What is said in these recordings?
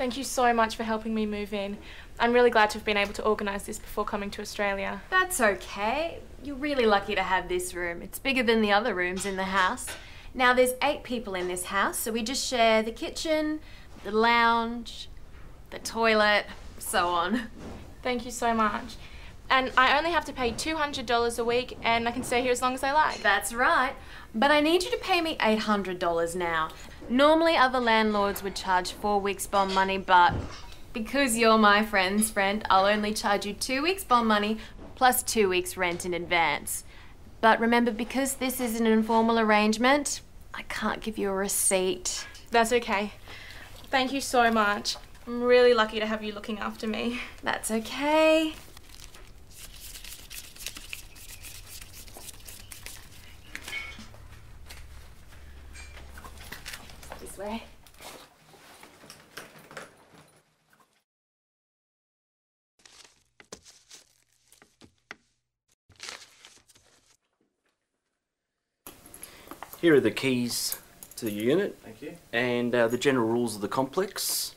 Thank you so much for helping me move in. I'm really glad to have been able to organise this before coming to Australia. That's okay. You're really lucky to have this room. It's bigger than the other rooms in the house. Now there's 8 people in this house, so we just share the kitchen, the lounge, the toilet, so on. Thank you so much. And I only have to pay $200 a week and I can stay here as long as I like. That's right. But I need you to pay me $800 now. Normally other landlords would charge 4 weeks bond money, but because you're my friend's friend, I'll only charge you 2 weeks bond money plus 2 weeks rent in advance. But remember, because this is an informal arrangement, I can't give you a receipt. That's okay. Thank you so much. I'm really lucky to have you looking after me. That's okay. This way. Here are the keys to the unit. Thank you. And the general rules of the complex.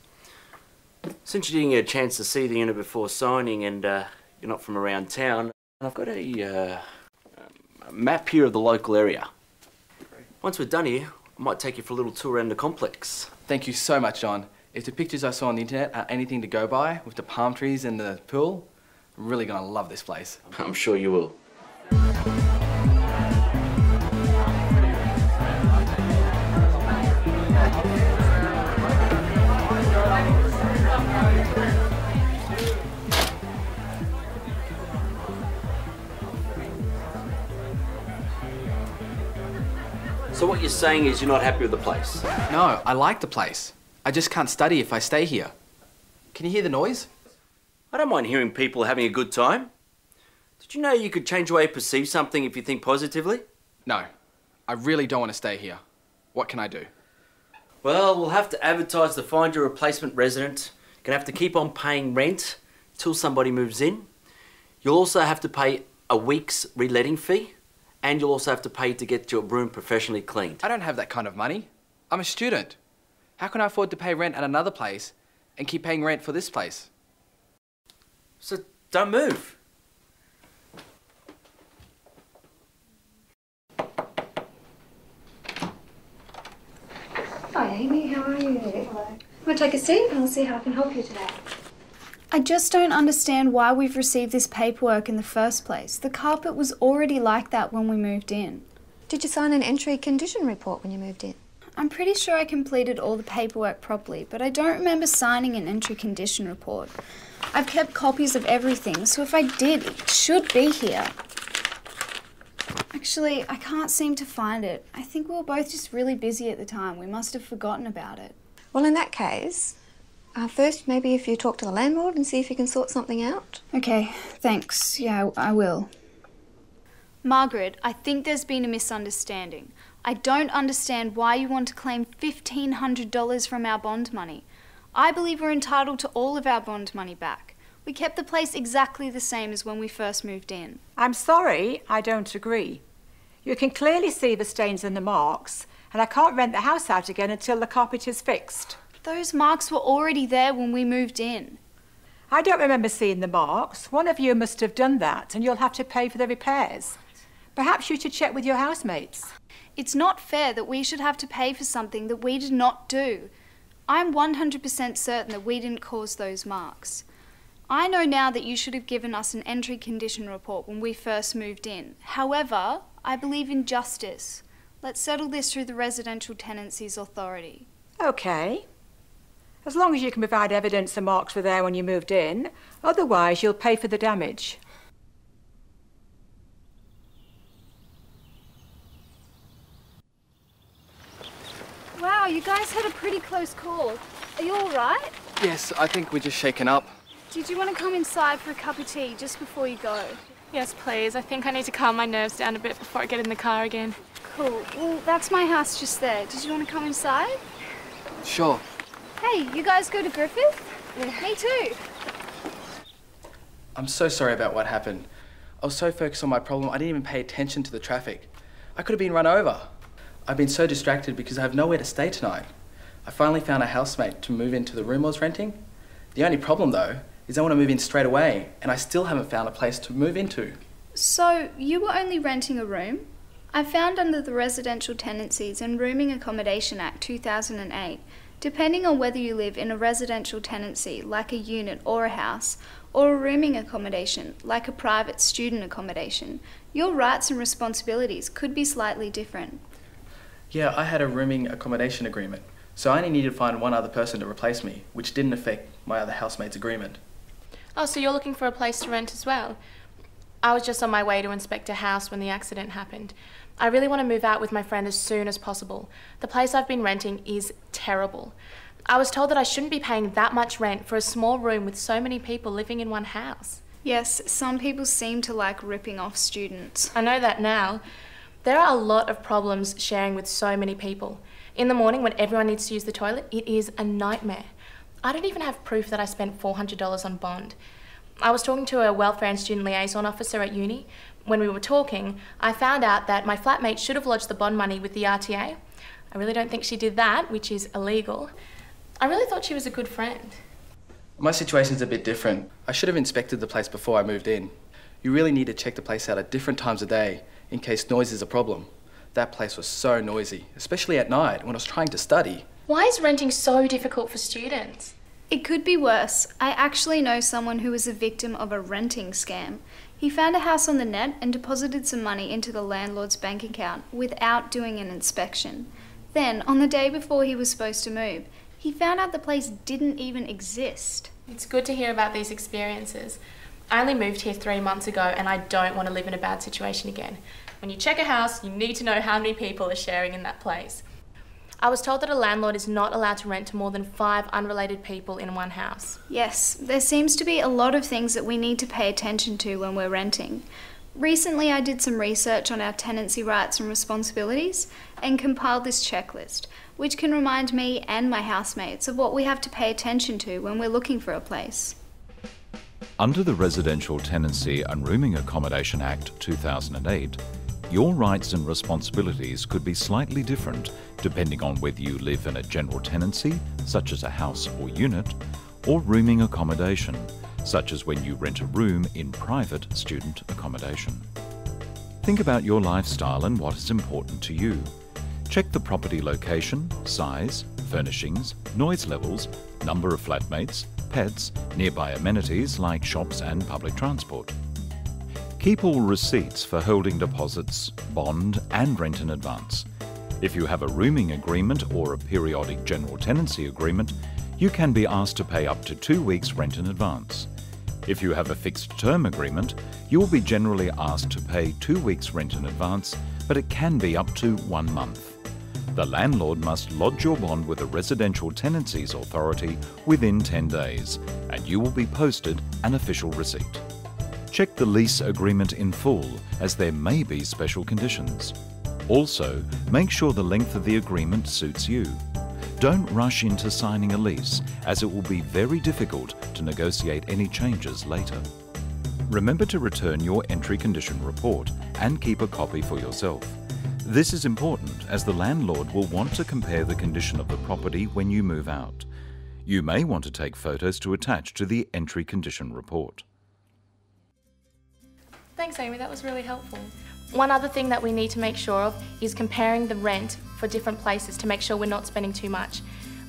Since you didn't get a chance to see the unit before signing and you're not from around town, I've got a map here of the local area. Great. Once we're done here, I might take you for a little tour around the complex. Thank you so much, John. If the pictures I saw on the internet are anything to go by, with the palm trees and the pool, I'm really gonna love this place. I'm sure you will. So what you're saying is you're not happy with the place? No, I like the place. I just can't study if I stay here. Can you hear the noise? I don't mind hearing people having a good time. Did you know you could change the way you perceive something if you think positively? No, I really don't want to stay here. What can I do? Well, we'll have to advertise to find your replacement resident. You're gonna have to keep on paying rent till somebody moves in. You'll also have to pay a week's reletting fee. And you'll also have to pay to get your room professionally cleaned. I don't have that kind of money. I'm a student. How can I afford to pay rent at another place and keep paying rent for this place? So don't move. Hi Amy, how are you? Hello. I'm going to take a seat and I'll see how I can help you today. I just don't understand why we've received this paperwork in the first place. The carpet was already like that when we moved in. Did you sign an entry condition report when you moved in? I'm pretty sure I completed all the paperwork properly, but I don't remember signing an entry condition report. I've kept copies of everything, so if I did, it should be here. Actually, I can't seem to find it. I think we were both just really busy at the time. We must have forgotten about it. Well, in that case, first maybe if you talk to the landlord and see if you can sort something out. Okay, thanks. Yeah, I will. Margaret, I think there's been a misunderstanding. I don't understand why you want to claim $1,500 from our bond money. I believe we're entitled to all of our bond money back. We kept the place exactly the same as when we first moved in. I'm sorry, I don't agree. You can clearly see the stains and the marks, and I can't rent the house out again until the carpet is fixed. Those marks were already there when we moved in. I don't remember seeing the marks. One of you must have done that, and you'll have to pay for the repairs. Perhaps you should check with your housemates. It's not fair that we should have to pay for something that we did not do. I'm 100% certain that we didn't cause those marks. I know now that you should have given us an entry condition report when we first moved in. However, I believe in justice. Let's settle this through the Residential Tenancies Authority. Okay. As long as you can provide evidence the marks were there when you moved in. Otherwise, you'll pay for the damage. Wow, you guys had a pretty close call. Are you all right? Yes, I think we're just shaken up. Did you want to come inside for a cup of tea just before you go? Yes, please. I think I need to calm my nerves down a bit before I get in the car again. Cool. Well, that's my house just there. Did you want to come inside? Sure. Hey, you guys go to Griffith? Yeah. Me too. I'm so sorry about what happened. I was so focused on my problem, I didn't even pay attention to the traffic. I could have been run over. I've been so distracted because I have nowhere to stay tonight. I finally found a housemate to move into the room I was renting. The only problem though is I want to move in straight away and I still haven't found a place to move into. So, you were only renting a room? I found under the Residential Tenancies and Rooming Accommodation Act 2008, depending on whether you live in a residential tenancy like a unit or a house, or a rooming accommodation like a private student accommodation, your rights and responsibilities could be slightly different. Yeah, I had a rooming accommodation agreement, so I only needed to find one other person to replace me, which didn't affect my other housemate's agreement. Oh, so you're looking for a place to rent as well? I was just on my way to inspect a house when the accident happened. I really want to move out with my friend as soon as possible. The place I've been renting is terrible. I was told that I shouldn't be paying that much rent for a small room with so many people living in one house. Yes, some people seem to like ripping off students. I know that now. There are a lot of problems sharing with so many people. In the morning when everyone needs to use the toilet, it is a nightmare. I don't even have proof that I spent $400 on bond. I was talking to a welfare and student liaison officer at uni. When we were talking, I found out that my flatmate should have lodged the bond money with the RTA. I really don't think she did that, which is illegal. I really thought she was a good friend. My situation's a bit different. I should have inspected the place before I moved in. You really need to check the place out at different times of day in case noise is a problem. That place was so noisy, especially at night when I was trying to study. Why is renting so difficult for students? It could be worse. I actually know someone who was a victim of a renting scam. He found a house on the net and deposited some money into the landlord's bank account without doing an inspection. Then, on the day before he was supposed to move, he found out the place didn't even exist. It's good to hear about these experiences. I only moved here 3 months ago and I don't want to live in a bad situation again. When you check a house, you need to know how many people are sharing in that place. I was told that a landlord is not allowed to rent to more than 5 unrelated people in one house. Yes, there seems to be a lot of things that we need to pay attention to when we're renting. Recently I did some research on our tenancy rights and responsibilities and compiled this checklist, which can remind me and my housemates of what we have to pay attention to when we're looking for a place. Under the Residential Tenancy and Rooming Accommodation Act 2008, your rights and responsibilities could be slightly different depending on whether you live in a general tenancy, such as a house or unit, or rooming accommodation, such as when you rent a room in private student accommodation. Think about your lifestyle and what is important to you. Check the property location, size, furnishings, noise levels, number of flatmates, pets, nearby amenities like shops and public transport. Keep all receipts for holding deposits, bond and rent in advance. If you have a rooming agreement or a periodic general tenancy agreement, you can be asked to pay up to 2 weeks rent in advance. If you have a fixed term agreement, you will be generally asked to pay 2 weeks rent in advance, but it can be up to 1 month. The landlord must lodge your bond with the Residential Tenancies Authority within 10 days, and you will be posted an official receipt. Check the lease agreement in full, as there may be special conditions. Also, make sure the length of the agreement suits you. Don't rush into signing a lease, as it will be very difficult to negotiate any changes later. Remember to return your entry condition report and keep a copy for yourself. This is important as the landlord will want to compare the condition of the property when you move out. You may want to take photos to attach to the entry condition report. Thanks, Amy, that was really helpful. One other thing that we need to make sure of is comparing the rent for different places to make sure we're not spending too much.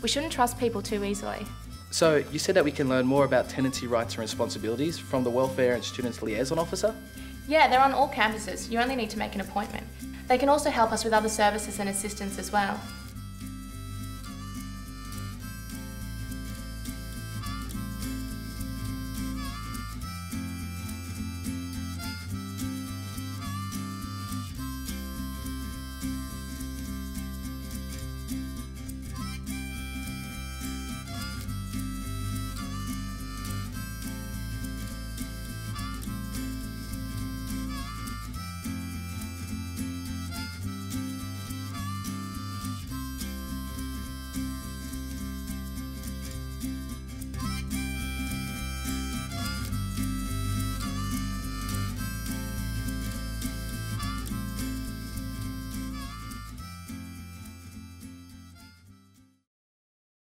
We shouldn't trust people too easily. So, you said that we can learn more about tenancy rights and responsibilities from the Welfare and Students Liaison Officer? Yeah, they're on all campuses. You only need to make an appointment. They can also help us with other services and assistance as well.